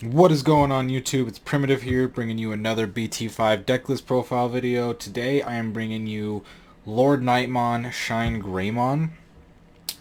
What is going on YouTube? It's Primitive here, bringing you another BT5 decklist profile video. Today I am bringing you Lordknightmon, ShineGreymon.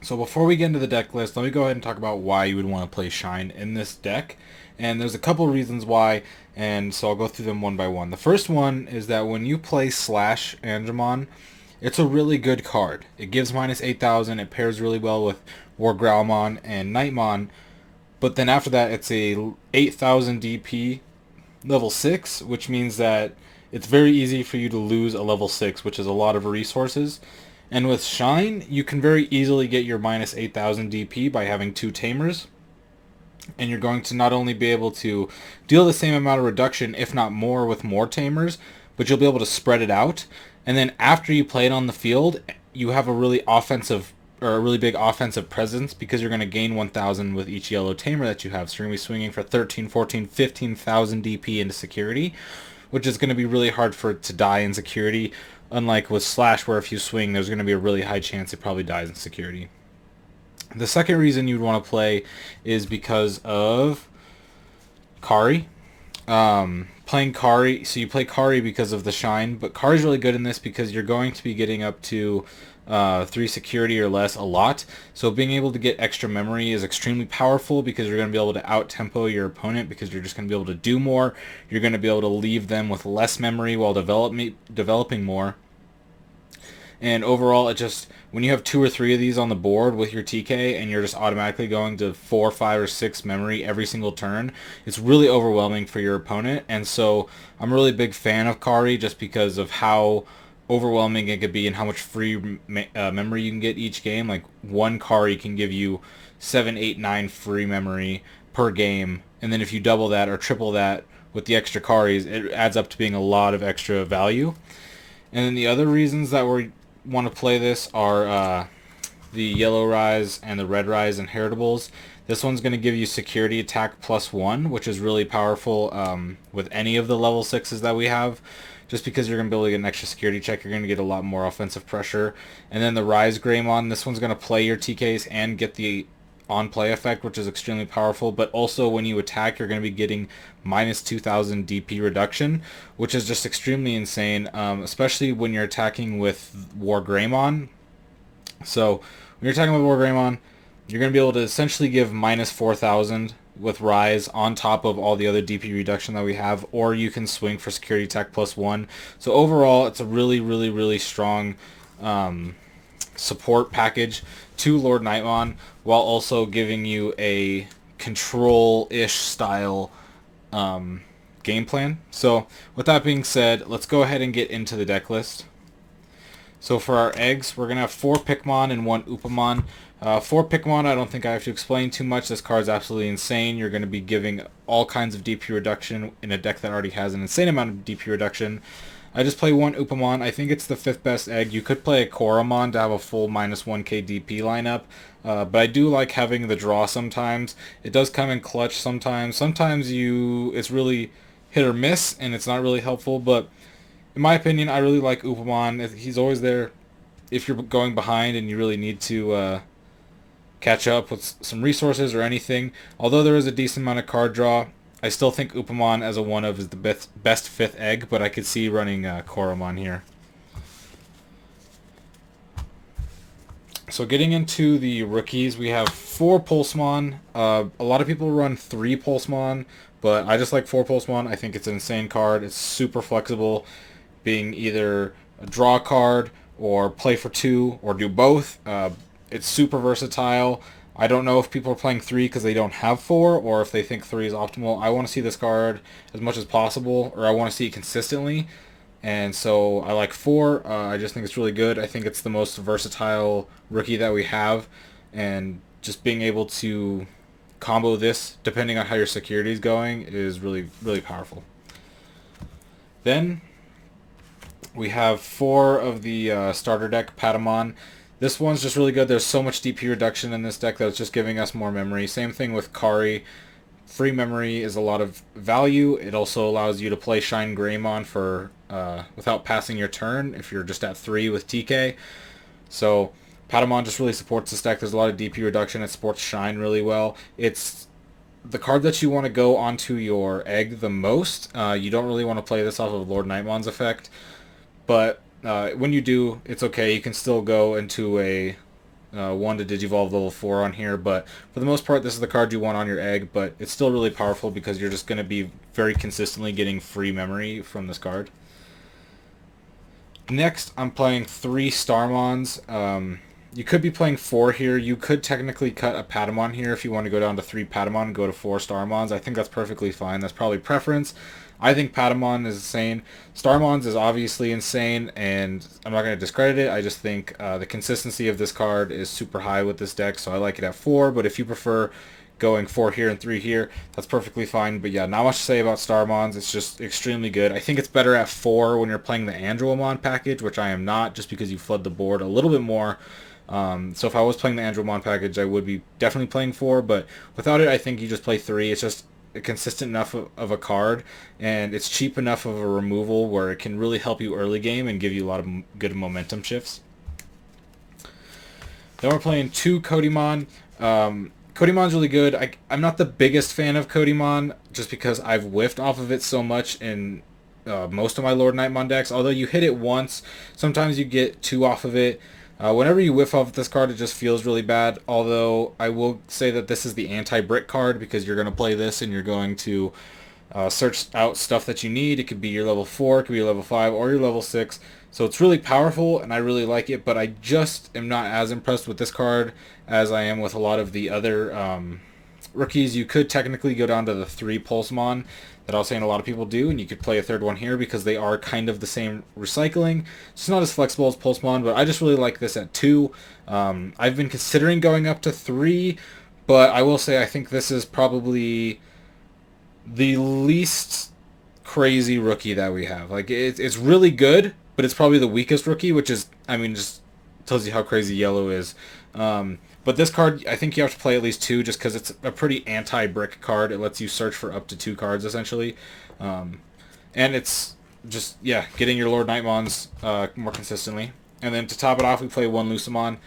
So before we get into the deck list, let me go ahead and talk about why you would want to play Shine in this deck. And there's a couple reasons why, and so I'll go through them one by one. The first one is that when you play Slash Angemon, it's a really good card. It gives minus 8,000, it pairs really well with Groumon and Nightmon, but then after that, it's a 8,000 DP level 6, which means that it's very easy for you to lose a level 6, which is a lot of resources. And with Shine, you can very easily get your minus 8,000 DP by having two Tamers. And you're going to not only be able to deal the same amount of reduction, if not more, with more Tamers, but you'll be able to spread it out. And then after you play it on the field, you have a really offensive or a really big offensive presence because you're going to gain 1,000 with each yellow tamer that you have. So you're going to be swinging for 13, 14, 15,000 DP into security, which is going to be really hard for it to die in security, unlike with Slash where if you swing, there's going to be a really high chance it probably dies in security. The second reason you'd want to play is because of Kari. Playing Kari, so you play Kari because of the Shine, but Kari's really good in this because you're going to be getting up to 3 security or less a lot. So being able to get extra memory is extremely powerful because you're going to be able to out-tempo your opponent because you're just going to be able to do more. You're going to be able to leave them with less memory while developing more. And overall, it just, when you have 2 or 3 of these on the board with your TK and you're just automatically going to 4, 5, or 6 memory every single turn, it's really overwhelming for your opponent. And so I'm a really big fan of Kari just because of how overwhelming it could be and how much free memory you can get each game. Like one Kari can give you 7, 8, 9 free memory per game. And then if you double that or triple that with the extra Karis, it adds up to being a lot of extra value. And then the other reasons that we want to play this are the Yellow Rise and the Red Rise inheritables. This one's going to give you security attack +1, which is really powerful with any of the level 6s that we have. Just because you're going to be able to get an extra security check, you're going to get a lot more offensive pressure. And then the Rise Greymon, this one's going to play your TKs and get the on-play effect, which is extremely powerful, but also when you attack, you're going to be getting minus 2,000 DP reduction, which is just extremely insane, especially when you're attacking with Greymon. So when you're attacking with Greymon, you're going to be able to essentially give minus 4,000 with Rise on top of all the other DP reduction that we have, or you can swing for security attack +1. So overall, it's a really, really, really strong support package to Lordknightmon while also giving you a control-ish style game plan. So with that being said, let's go ahead and get into the deck list. So for our eggs, we're going to have 4 Pikmon and 1 Upamon. 4 Pikmon, I don't think I have to explain too much. This card is absolutely insane. You're going to be giving all kinds of DP reduction in a deck that already has an insane amount of DP reduction. I just play 1 Upamon. I think it's the 5th best egg. You could play a Codymon to have a full minus 1k DP lineup, but I do like having the draw sometimes. It does come in clutch sometimes. Sometimes it's really hit or miss, and it's not really helpful, but in my opinion, I really like Upamon. He's always there if you're going behind and you really need to catch up with some resources or anything. Although there is a decent amount of card draw, I still think Upamon as a 1-of is the best 5th egg, but I could see running Codymon here. So getting into the rookies, we have 4 Pulsemon. A lot of people run 3 Pulsemon, but I just like 4 Pulsemon. I think it's an insane card. It's super flexible, being either a draw card or play for 2 or do both. It's super versatile. I don't know if people are playing 3 because they don't have 4 or if they think 3 is optimal. I want to see this card as much as possible, or I want to see it consistently. And so I like 4. I just think it's really good. I think it's the most versatile rookie that we have. And just being able to combo this, depending on how your security is going, is really, really powerful. Then we have 4 of the starter deck Padman. This one's just really good. There's so much DP reduction in this deck that it's just giving us more memory. Same thing with Kari. Free memory is a lot of value. It also allows you to play ShineGreymon for without passing your turn if you're just at 3 with TK. So Padman just really supports this deck. There's a lot of DP reduction. It supports Shine really well. It's the card that you want to go onto your egg the most. You don't really want to play this off of Lordknightmon's effect, but when you do, it's okay. You can still go into a 1 to Digivolve level 4 on here, but for the most part, this is the card you want on your egg, but it's still really powerful because you're just going to be very consistently getting free memory from this card. Next, I'm playing 3 Starmons. You could be playing 4 here. You could technically cut a Padman here if you want to go down to 3 Padman and go to 4 Starmons. I think that's perfectly fine. That's probably preference. I think Padman is insane. Starmons is obviously insane, and I'm not going to discredit it. I just think the consistency of this card is super high with this deck, so I like it at 4. But if you prefer going 4 here and 3 here, that's perfectly fine. But yeah, not much to say about Starmons. It's just extremely good. I think it's better at 4 when you're playing the Andromon package, which I am not, just because you flood the board a little bit more. So if I was playing the Andromon package, I would be definitely playing 4, but without it, I think you just play 3. It's just consistent enough of a card, and it's cheap enough of a removal where it can really help you early game and give you a lot of good momentum shifts. Then we're playing 2 Codymon. Codymon's really good. I'm not the biggest fan of Codymon just because I've whiffed off of it so much in most of my Lordknightmon decks. Although you hit it once, sometimes you get 2 off of it. Whenever you whiff off this card, it just feels really bad. Although I will say that this is the anti-brick card because you're going to play this and you're going to search out stuff that you need. It could be your level 4, it could be your level 5, or your level 6. So it's really powerful, and I really like it, but I just am not as impressed with this card as I am with a lot of the other rookies. You could technically go down to the 3 Pulsemon that I was saying a lot of people do, and you could play a 3rd one here because they are kind of the same recycling. It's not as flexible as Pulsemon, but I just really like this at 2. I've been considering going up to 3, but I will say I think this is probably the least crazy rookie that we have. Like, it's really good, but it's probably the weakest rookie, which is, I mean, just tells you how crazy yellow is. But this card, I think you have to play at least 2 just because it's a pretty anti-brick card. It lets you search for up to 2 cards, essentially. And it's just, yeah, getting your Lordknightmons more consistently. And then to top it off, we play 1 Lucemon.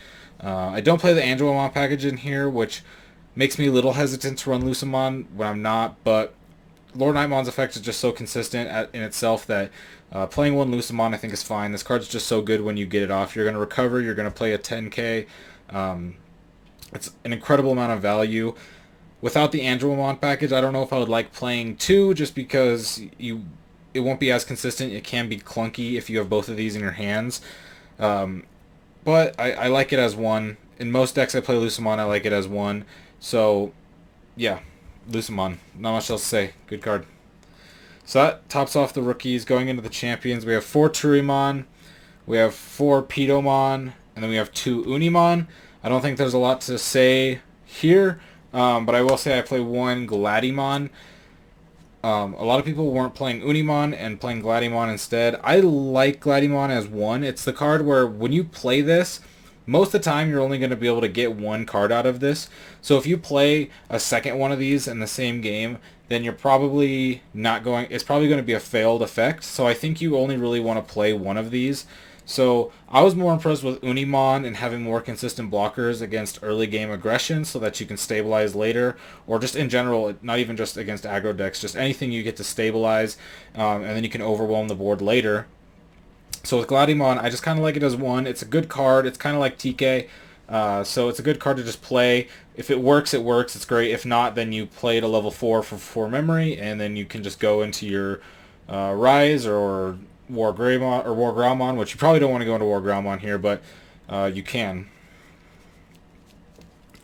I don't play the Andromon package in here, which makes me a little hesitant to run Lucemon when I'm not, but Lordknightmon's effect is just so consistent in itself that playing 1 Lucemon I think is fine. This card's just so good when you get it off. You're going to recover, you're going to play a 10k. It's an incredible amount of value. Without the Andromon package, I don't know if I would like playing 2 just because it won't be as consistent. It can be clunky if you have both of these in your hands. But I like it as 1. In most decks I play Lucemon, I like it as 1. So, yeah. Lucemon. Not much else to say. Good card. So that tops off the rookies. Going into the champions, we have 4 Turymon, we have 4 Pedomon, and then we have 2 Unimon. I don't think there's a lot to say here, but I will say I play 1 Gladymon. A lot of people weren't playing Unimon and playing Gladymon instead. I like Gladymon as 1. It's the card where when you play this, most of the time you're only going to be able to get 1 card out of this. So if you play a second one of these in the same game, then you're probably not going, it's probably going to be a failed effect. So I think you only really want to play 1 of these. So I was more impressed with Unimon and having more consistent blockers against early game aggression so that you can stabilize later, or just in general, not even just against aggro decks, just anything you get to stabilize, and then you can overwhelm the board later. So with Gladymon, I just kind of like it as 1. It's a good card. It's kind of like TK. So it's a good card to just play. If it works, it works. It's great. If not, then you play it a level 4 for 4 memory, and then you can just go into your Rise or War Greymon or War Groumon, which you probably don't want to go into War Groumon here, but you can.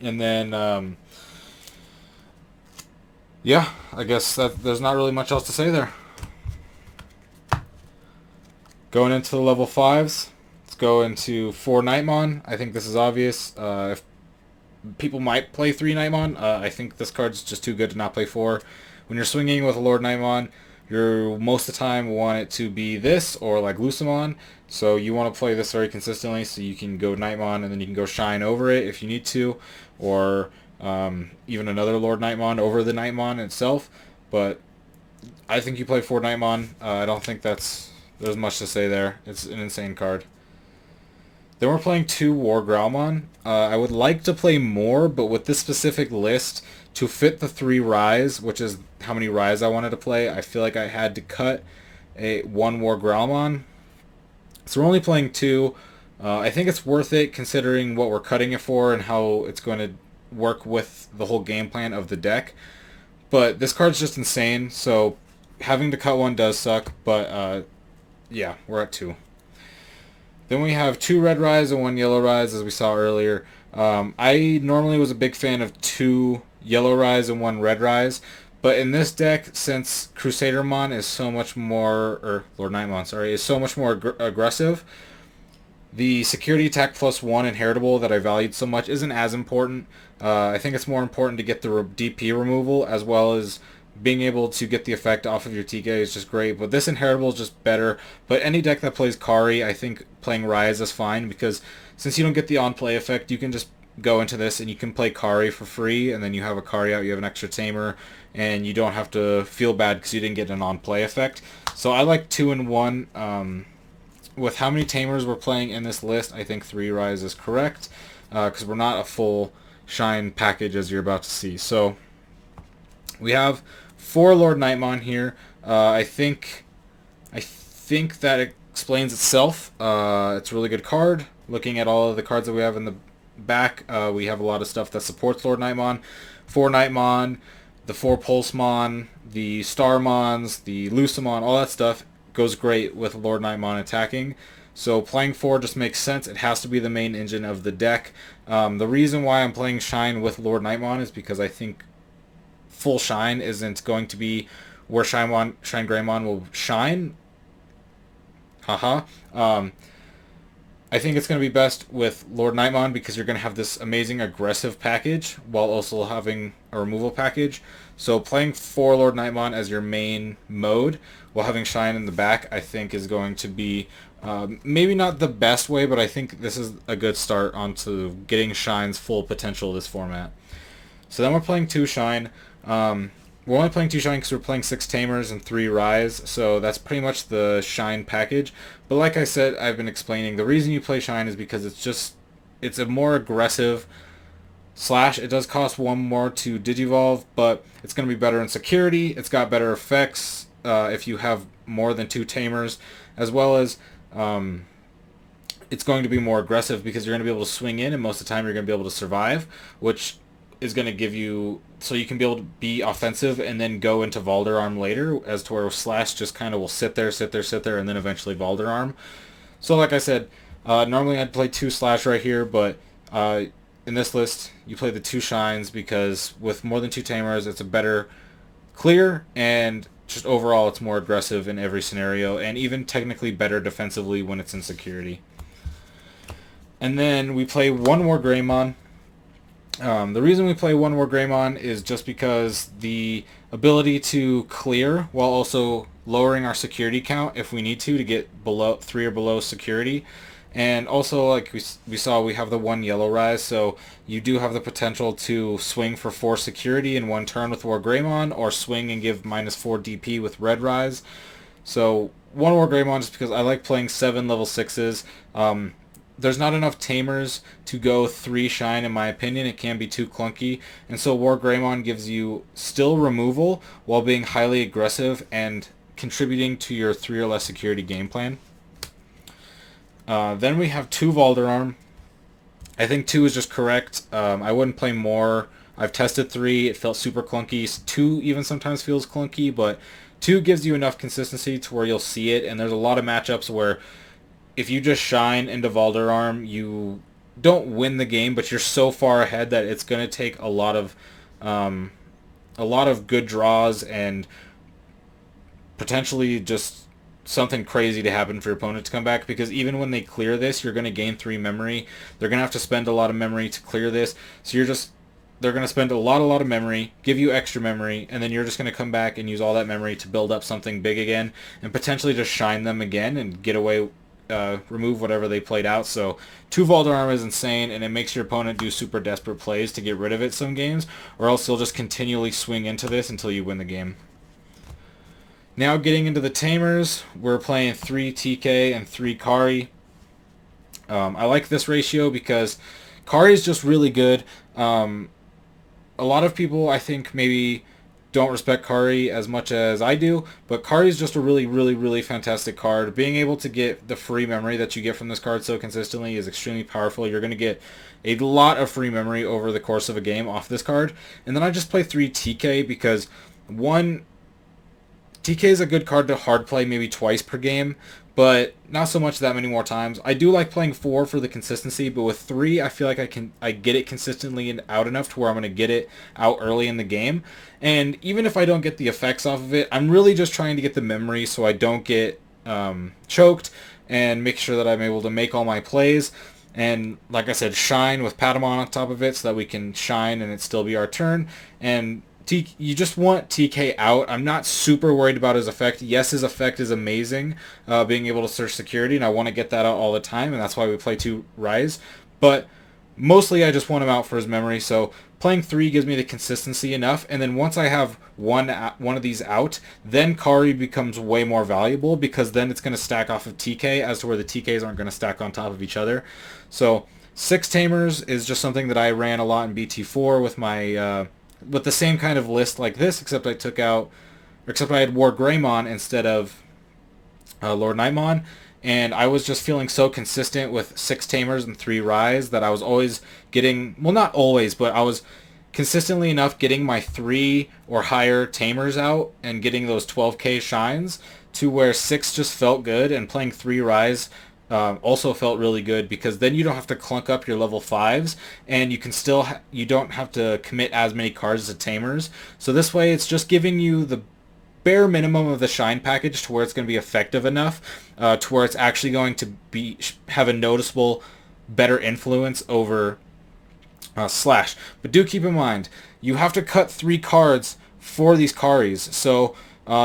And then, yeah, I guess that there's not really much else to say there. Going into the level 5s, let's go into 4 Nightmon. I think this is obvious. If people might play 3 Nightmon, I think this card's just too good to not play 4. When you're swinging with a Lordknightmon, you most of the time want it to be this or like Lucemon. So you want to play this very consistently so you can go Nightmon and then you can go Shine over it if you need to, or even another Lordknightmon over the Nightmon itself. But I think you play 4 Nightmon. I don't think there's much to say there. It's an insane card. Then we're playing 2 War Groumon. I would like to play more, but with this specific list, to fit the 3 Rise, which is how many Rise I wanted to play, I feel like I had to cut a 1 War Groumon. So we're only playing 2. I think it's worth it considering what we're cutting it for and how it's going to work with the whole game plan of the deck. But this card's just insane, so having to cut 1 does suck, but yeah, we're at 2. Then we have 2 red rise and 1 yellow rise, as we saw earlier. I normally was a big fan of 2 yellow rise and 1 red rise, but in this deck, since Crusadermon is so much more, or Lordknightmon, sorry, is so much more aggressive, the security attack +1 inheritable that I valued so much isn't as important. I think it's more important to get the DP removal, as well as being able to get the effect off of your TK is just great, but this inheritable is just better. But any deck that plays Kari, I think playing Rise is fine, because since you don't get the on-play effect, you can just go into this and you can play Kari for free, and then you have a Kari out, you have an extra Tamer, and you don't have to feel bad because you didn't get an on-play effect. So I like 2 and 1. With how many Tamers we're playing in this list, I think 3 Rise is correct, because we're not a full Shine package as you're about to see. So we have 4 Lordknightmon here. I think that explains itself. It's a really good card. Looking at all of the cards that we have in the back, we have a lot of stuff that supports Lordknightmon. 4 Nightmon, the 4 Pulsemon, the Starmons, the Lucemon, all that stuff goes great with Lordknightmon attacking. So playing 4 just makes sense. It has to be the main engine of the deck. The reason why I'm playing Shine with Lordknightmon is because I think full Shine isn't going to be where ShineGreymon will shine. Haha. I think it's going to be best with Lordknightmon because you're going to have this amazing aggressive package while also having a removal package. So playing 4 Lordknightmon as your main mode while having Shine in the back, I think is going to be maybe not the best way, but I think this is a good start onto getting Shine's full potential of this format. So then we're playing 2 Shine. We're only playing 2 Shine because we're playing 6 Tamers and 3 Rise, so that's pretty much the Shine package. But like I said, I've been explaining, the reason you play Shine is because it's a more aggressive slash. It does cost 1 more to Digivolve, but it's going to be better in security. It's got better effects if you have more than 2 Tamers, as well as it's going to be more aggressive because you're going to be able to swing in, and most of the time you're going to be able to survive, which is going to give you, so you can be able to be offensive and then go into Valderarm later, as to where Slash just kind of will sit there, and then eventually Valderarm. So like I said, normally I'd play 2 Slash right here, but in this list you play the 2 Shines because with more than 2 Tamers it's a better clear, and just overall it's more aggressive in every scenario, and even technically better defensively when it's in security. And then we play 1 more Greymon. The reason we play 1 more Greymon is just because the ability to clear while also lowering our security count if we need to get below 3 or below security. And also, like we saw, we have the 1 yellow rise, so you do have the potential to swing for 4 security in 1 turn with War Greymon, or swing and give -4 DP with red rise. So 1 War Greymon just because I like playing 7 level 6s. There's not enough Tamers to go 3 Shine in my opinion. It can be too clunky. And so War Greymon gives you still removal while being highly aggressive and contributing to your 3 or less security game plan. Then we have 2 Valderarm. I think 2 is just correct. I wouldn't play more. I've tested 3. It felt super clunky. 2 even sometimes feels clunky, but 2 gives you enough consistency to where you'll see it. And there's a lot of matchups where if you just Shine into Valderarm, you don't win the game, but you're so far ahead that it's going to take a lot of good draws and potentially just something crazy to happen for your opponent to come back, because even when they clear this, you're going to gain 3 memory. They're going to have to spend a lot of memory to clear this, so they're going to spend a lot of memory, give you extra memory, and then you're just going to come back and use all that memory to build up something big again, and potentially just Shine them again and get away, remove whatever they played out. So 2 Valderarm is insane, and it makes your opponent do super desperate plays to get rid of it some games, or else they'll just continually swing into this until you win the game. Now getting into the Tamers, we're playing 3 TK and 3 Kari. I like this ratio because Kari is just really good. A lot of people, I think, maybe don't respect Kari as much as I do, but Kari is just a really, really, really fantastic card. Being able to get the free memory that you get from this card so consistently is extremely powerful. You're going to get a lot of free memory over the course of a game off this card. And then I just play 3 TK because, one, TK is a good card to hard play maybe twice per game, but not so much that many more times. I do like playing 4 for the consistency, but with 3, I feel like I get it consistently and out enough to where I'm going to get it out early in the game. And even if I don't get the effects off of it, I'm really just trying to get the memory so I don't get choked and make sure that I'm able to make all my plays. And like I said, shine with Padman on top of it so that we can shine and it still be our turn. And you just want TK out. I'm not super worried about his effect. Yes, his effect is amazing, being able to search security, and I want to get that out all the time, and that's why we play 2 Rise. But mostly I just want him out for his memory, so playing 3 gives me the consistency enough, and then once I have one of these out, then Kari becomes way more valuable, because then it's going to stack off of TK as to where the TKs aren't going to stack on top of each other. So 6 Tamers is just something that I ran a lot in BT4 with my... with the same kind of list like this, except I had War Greymon instead of Lordknightmon, and I was just feeling so consistent with 6 Tamers and 3 Rise that I was always getting, well, not always, but I was consistently enough getting my 3 or higher Tamers out and getting those 12k shines to where 6 just felt good, and playing 3 Rise also felt really good, because then you don't have to clunk up your level 5s, and you can still you don't have to commit as many cards as Tamers. So this way it's just giving you the bare minimum of the shine package to where it's going to be effective enough to where it's actually going to have a noticeable better influence over Slash. But do keep in mind, you have to cut 3 cards for these Karis. So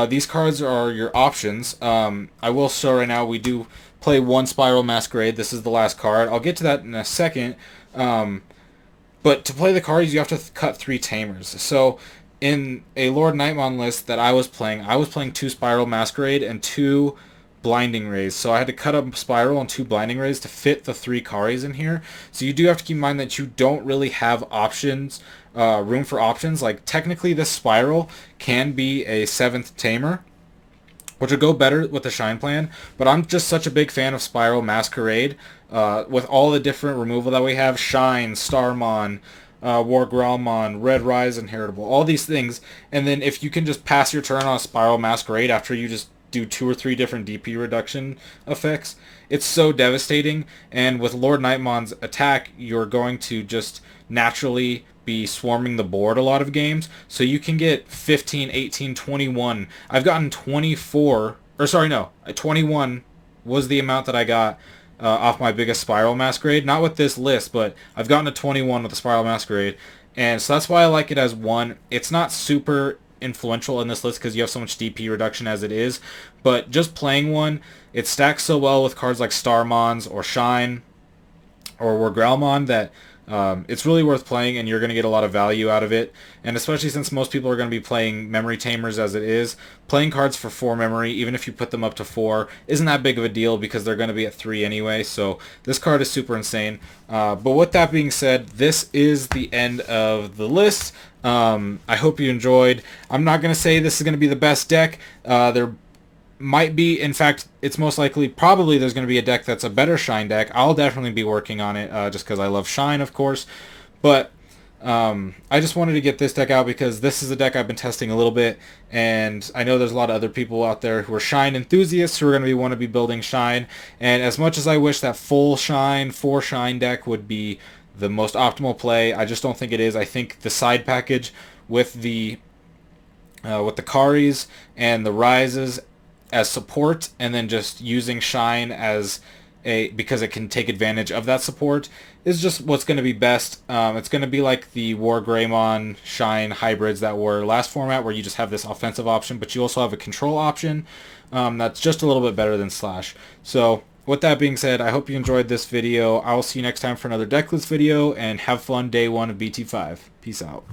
these cards are your options. I will show right now, we do play 1 Spiral Masquerade. This is the last card. I'll get to that in a second. But to play the cards, you have to cut 3 Tamers. So in a Lordknightmon list that I was playing 2 Spiral Masquerade and 2 Blinding Rays. So I had to cut up Spiral and 2 Blinding Rays to fit the 3 Karis in here. So you do have to keep in mind that you don't really have options, room for options. Like, technically this Spiral can be a 7th Tamer, which would go better with the Shine plan, but I'm just such a big fan of Spiral Masquerade, with all the different removal that we have, Shine, Starmon, War Groumon, Red Rise Inheritable, all these things, and then if you can just pass your turn on a Spiral Masquerade after you just do 2 or 3 different DP reduction effects, it's so devastating. And with Lordknightmon's attack, you're going to just naturally be swarming the board a lot of games, so you can get 15, 18, 21. I've gotten 24, or sorry, no, 21 was the amount that I got off my biggest Spiral Masquerade. Not with this list, but I've gotten a 21 with the Spiral Masquerade, and so that's why I like it as 1. It's not super influential in this list because you have so much DP reduction as it is, but just playing 1, it stacks so well with cards like Starmons or Shine or War Groumon that it's really worth playing, and you're going to get a lot of value out of it. And especially since most people are going to be playing memory Tamers as it is, playing cards for 4 memory, even if you put them up to 4, isn't that big of a deal because they're going to be at 3 anyway. So this card is super insane. But with that being said, this is the end of the list. I hope you enjoyed. I'm not going to say this is going to be the best deck. There might be, in fact, it's most likely, probably there's going to be a deck that's a better Shine deck. I'll definitely be working on it, just because I love Shine, of course. But I just wanted to get this deck out because this is a deck I've been testing a little bit, and I know there's a lot of other people out there who are Shine enthusiasts who are going to want to be building Shine. And as much as I wish that full Shine, 4 Shine deck would be the most optimal play, I just don't think it is. I think the side package with the Karis and the Rises as support, and then just using Shine as because it can take advantage of that support, is just what's going to be best. It's going to be like the War Greymon Shine hybrids that were last format, where you just have this offensive option, but you also have a control option that's just a little bit better than Slash. So with that being said, I hope you enjoyed this video. I will see you next time for another decklist video, and have fun day 1 of BT5. Peace out.